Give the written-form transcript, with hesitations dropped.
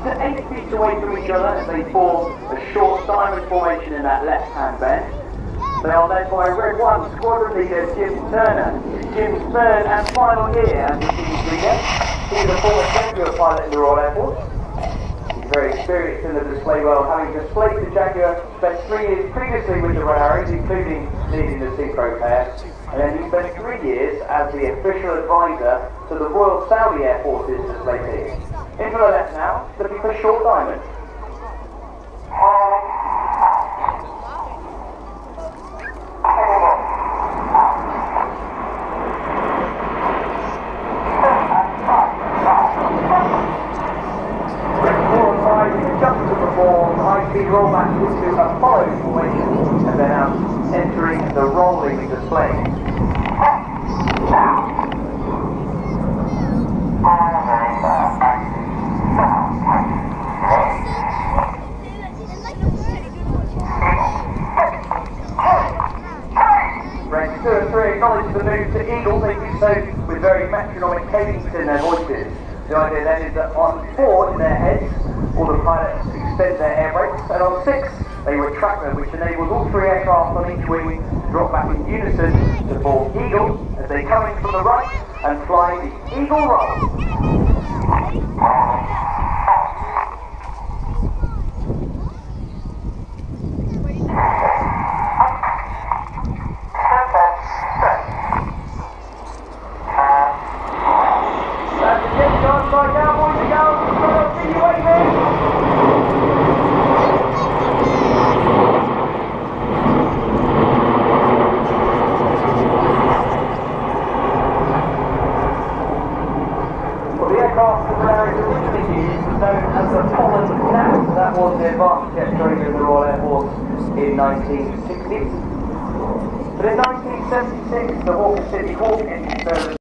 to 8 feet away from each other as they form a short diamond formation in that left-hand bend. They are led by Red 1 squadron leader Jim Turner. Jim's third and final year as the team's leader. He's a former Jaguar pilot in the Royal Air Force. He's very experienced in the display world, having displayed the Jaguar, spent 3 years previously with the Red Arrows, including leading the synchro pair. And then he spent 3 years as the official advisor to the Royal Saudi Air Force's display team. Into the left now, looking for short diamond. Just to perform high-speed rollback into a following formation and then out entering the rolling display. Ranks 2 and 3 acknowledge the move to Eagle. They do so with very metronomic cadence in their voices. The idea then is that on 4 in their heads, all the pilots extend their air brakes, and on 6 they retract them, which enables all 3 aircraft on each wing to drop back in unison to form Eagle as they come in from the right and fly the Eagle roll. Right now, boys and girls, see you waiting. Well, the aircraft that Red Arrows originally used was known as the Pollen Gnat. That was the advanced jet trainer of the Royal Air Force in 1960. But in 1976, the Hawker City Hawk engine service